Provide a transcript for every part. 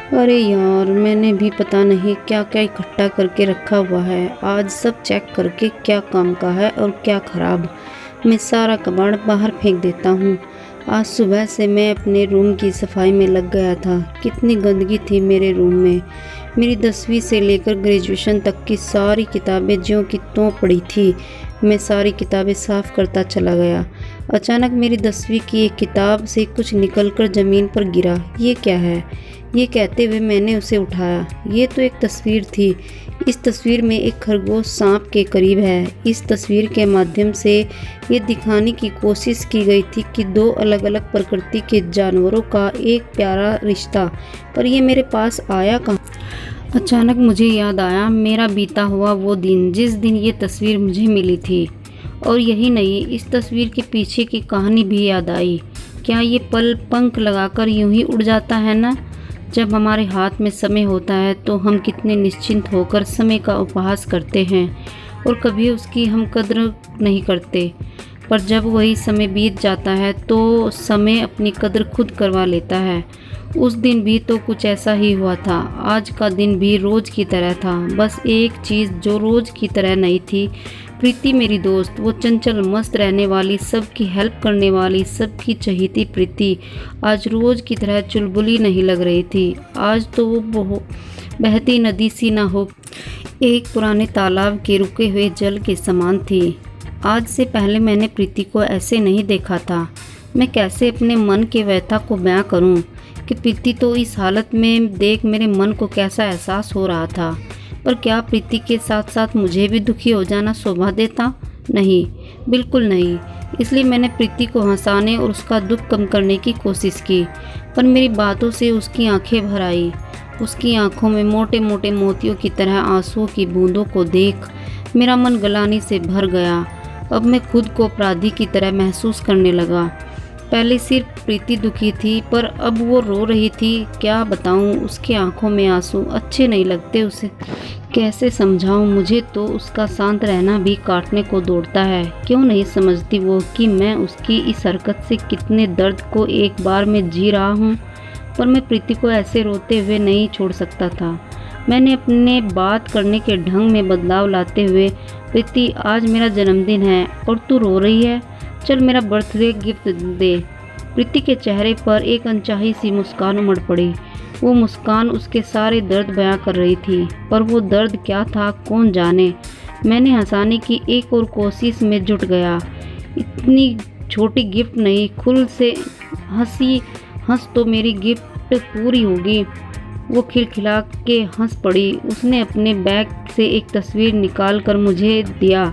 अरे यार, मैंने भी पता नहीं क्या क्या इकट्ठा करके रखा हुआ है। आज सब चेक करके क्या काम का है और क्या खराब। मैं सारा कबाड़ बाहर फेंक देता हूँ। आज सुबह से मैं अपने रूम की सफाई में लग गया था। कितनी गंदगी थी मेरे रूम में। मेरी 10वीं से लेकर ग्रेजुएशन तक की सारी किताबें ज्यों की त्यों पड़ी थी। मैं सारी किताबें साफ करता चला गया। अचानक मेरी 10वीं की एक किताब से कुछ निकलकर ज़मीन पर गिरा। ये क्या है? ये कहते हुए मैंने उसे उठाया। ये तो एक तस्वीर थी। इस तस्वीर में एक खरगोश सांप के करीब है। इस तस्वीर के माध्यम से ये दिखाने की कोशिश की गई थी कि दो अलग अलग प्रकृति के जानवरों का एक प्यारा रिश्ता। पर ये मेरे पास आया कहाँ? अचानक मुझे याद आया मेरा बीता हुआ वो दिन, जिस दिन ये तस्वीर मुझे मिली थी। और यही नहीं, इस तस्वीर के पीछे की कहानी भी याद आई। क्या ये पल पंख लगाकर यूं ही उड़ जाता है ना? जब हमारे हाथ में समय होता है तो हम कितने निश्चिंत होकर समय का उपहास करते हैं और कभी उसकी हम कद्र नहीं करते। पर जब वही समय बीत जाता है तो समय अपनी कद्र खुद करवा लेता है। उस दिन भी तो कुछ ऐसा ही हुआ था। आज का दिन भी रोज़ की तरह था। बस एक चीज़ जो रोज़ की तरह नहीं थी, प्रीति मेरी दोस्त, वो चंचल मस्त रहने वाली, सबकी हेल्प करने वाली, सबकी चहेती प्रीति आज रोज़ की तरह चुलबुली नहीं लग रही थी। आज तो वो बहती नदी सी ना हो, एक पुराने तालाब के रुके हुए जल के समान थी। आज से पहले मैंने प्रीति को ऐसे नहीं देखा था। मैं कैसे अपने मन के व्यथा को बयां करूं कि प्रीति तो इस हालत में देख मेरे मन को कैसा एहसास हो रहा था। पर क्या प्रीति के साथ साथ मुझे भी दुखी हो जाना शोभा देता? नहीं, बिल्कुल नहीं। इसलिए मैंने प्रीति को हंसाने और उसका दुख कम करने की कोशिश की। पर मेरी बातों से उसकी आंखें भर आई। उसकी आंखों में मोटे मोटे मोतियों की तरह आंसुओं की बूंदों को देख मेरा मन गलानी से भर गया। अब मैं खुद को अपराधी की तरह महसूस करने लगा। पहले सिर्फ प्रीति दुखी थी, पर अब वो रो रही थी। क्या बताऊं, उसके आंखों में आंसू अच्छे नहीं लगते। उसे कैसे समझाऊं? मुझे तो उसका शांत रहना भी काटने को दौड़ता है। क्यों नहीं समझती वो कि मैं उसकी इस हरकत से कितने दर्द को एक बार में जी रहा हूं। पर मैं प्रीति को ऐसे रोते हुए नहीं छोड़ सकता था। मैंने अपने बात करने के ढंग में बदलाव लाते हुए, प्रीति आज मेरा जन्मदिन है और तू रो रही है, चल मेरा बर्थडे गिफ्ट दे। प्रीति के चेहरे पर एक अनचाही सी मुस्कान उमड़ पड़ी। वो मुस्कान उसके सारे दर्द बयां कर रही थी, पर वो दर्द क्या था कौन जाने। मैंने हंसाने की एक और कोशिश में जुट गया। इतनी छोटी गिफ्ट नहीं, खुल से हंस तो मेरी गिफ्ट पूरी होगी। वो खिलखिला के हंस पड़ी। उसने अपने बैग से एक तस्वीर निकाल कर मुझे दिया।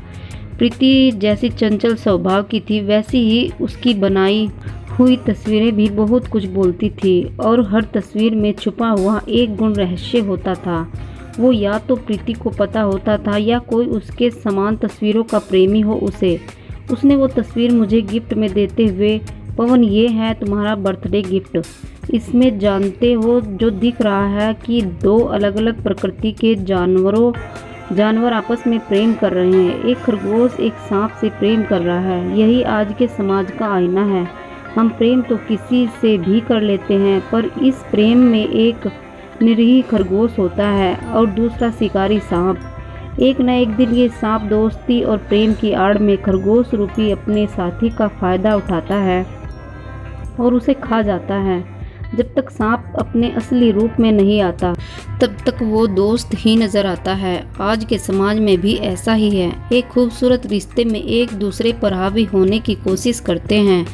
प्रीति जैसी चंचल स्वभाव की थी, वैसी ही उसकी बनाई हुई तस्वीरें भी बहुत कुछ बोलती थी और हर तस्वीर में छुपा हुआ एक गुण रहस्य होता था। वो या तो प्रीति को पता होता था या कोई उसके समान तस्वीरों का प्रेमी हो उसे। उसने वो तस्वीर मुझे गिफ्ट में देते हुए, पवन ये है तुम्हारा बर्थडे गिफ्ट। इसमें जानते हो जो दिख रहा है कि दो अलग अलग प्रकृति के जानवर आपस में प्रेम कर रहे हैं। एक खरगोश एक सांप से प्रेम कर रहा है। यही आज के समाज का आईना है। हम प्रेम तो किसी से भी कर लेते हैं, पर इस प्रेम में एक निरीह खरगोश होता है और दूसरा शिकारी सांप। एक न एक दिन ये सांप दोस्ती और प्रेम की आड़ में खरगोश रूपी अपने साथी का फायदा उठाता है और उसे खा जाता है। जब तक सांप अपने असली रूप में नहीं आता, तब तक वो दोस्त ही नजर आता है। आज के समाज में भी ऐसा ही है। एक खूबसूरत रिश्ते में एक दूसरे पर हावी होने की कोशिश करते हैं।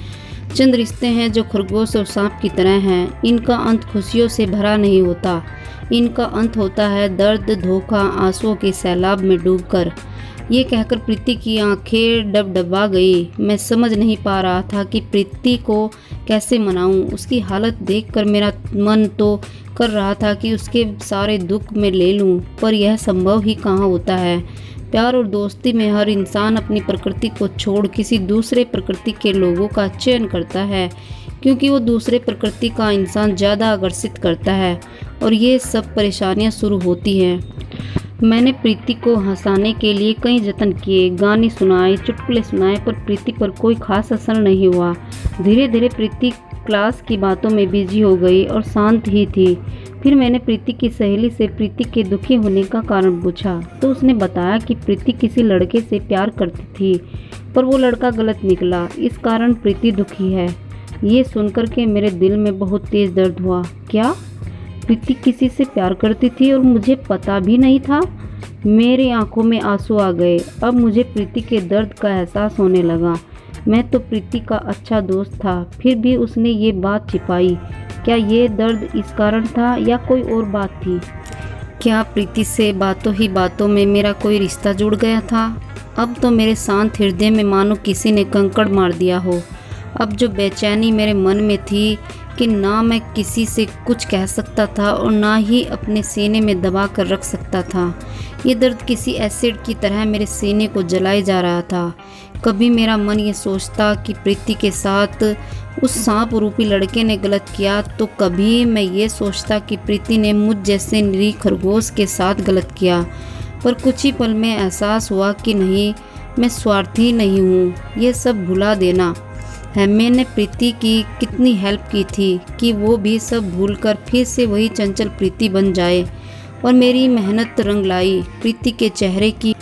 चंद रिश्ते हैं जो खरगोश और सांप की तरह हैं। इनका अंत खुशियों से भरा नहीं होता। इनका अंत होता है दर्द, धोखा, आंसुओं के सैलाब में डूबकर। ये कहकर प्रीति की आंखें डबडबा गई। मैं समझ नहीं पा रहा था कि प्रीति को कैसे मनाऊं। उसकी हालत देखकर मेरा मन तो कर रहा था कि उसके सारे दुख में ले लूं, पर यह संभव ही कहाँ होता है। प्यार और दोस्ती में हर इंसान अपनी प्रकृति को छोड़ किसी दूसरे प्रकृति के लोगों का चयन करता है, क्योंकि वो दूसरे प्रकृति का इंसान ज़्यादा आकर्षित करता है और ये सब परेशानियां शुरू होती हैं। मैंने प्रीति को हंसाने के लिए कई जतन किए, गाने सुनाए, चुटकुले सुनाए, पर प्रीति पर कोई खास असर नहीं हुआ। धीरे धीरे प्रीति क्लास की बातों में बिजी हो गई और शांत ही थी। फिर मैंने प्रीति की सहेली से प्रीति के दुखी होने का कारण पूछा तो उसने बताया कि प्रीति किसी लड़के से प्यार करती थी, पर वो लड़का गलत निकला, इस कारण प्रीति दुखी है। ये सुनकर के मेरे दिल में बहुत तेज दर्द हुआ। क्या प्रीति किसी से प्यार करती थी और मुझे पता भी नहीं था? मेरी आंखों में आंसू आ गए। अब मुझे प्रीति के दर्द का एहसास होने लगा। मैं तो प्रीति का अच्छा दोस्त था, फिर भी उसने ये बात छिपाई। क्या ये दर्द इस कारण था या कोई और बात थी? क्या प्रीति से बातों ही बातों में मेरा कोई रिश्ता जुड़ गया था? अब तो मेरे शांत हृदय में मानो किसी ने कंकड़ मार दिया हो। अब जो बेचैनी मेरे मन में थी कि ना मैं किसी से कुछ कह सकता था और ना ही अपने सीने में दबा कर रख सकता था, ये दर्द किसी एसिड की तरह मेरे सीने को जलाए जा रहा था। कभी मेरा मन ये सोचता कि प्रीति के साथ उस सांप रूपी लड़के ने गलत किया, तो कभी मैं ये सोचता कि प्रीति ने मुझ जैसे निरीह खरगोश के साथ गलत किया। पर कुछ ही पल में एहसास हुआ कि नहीं, मैं स्वार्थी नहीं हूँ, ये सब भुला देना है। मैंने प्रीति की कितनी हेल्प की थी कि वो भी सब भूलकर फिर से वही चंचल प्रीति बन जाए और मेरी मेहनत रंग लाई। प्रीति के चेहरे की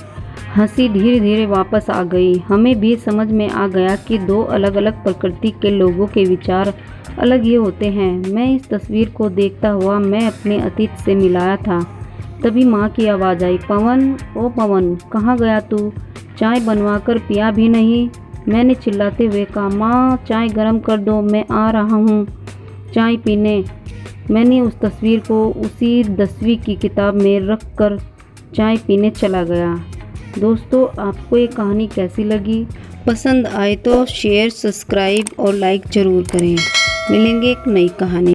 हंसी धीरे धीरे वापस आ गई। हमें भी समझ में आ गया कि दो अलग अलग प्रकृति के लोगों के विचार अलग ही होते हैं। मैं इस तस्वीर को देखता हुआ मैं अपने अतीत से मिलाया था। तभी माँ की आवाज़ आई, पवन, ओ पवन, कहाँ गया तू? चाय बनवा कर पिया भी नहीं। मैंने चिल्लाते हुए कहा, माँ चाय गरम कर दो, मैं आ रहा हूँ चाय पीने। मैंने उस तस्वीर को उसी 10वीं की किताब में रख कर चाय पीने चला गया। दोस्तों, आपको ये कहानी कैसी लगी? पसंद आए तो शेयर, सब्सक्राइब और लाइक ज़रूर करें। मिलेंगे एक नई कहानी।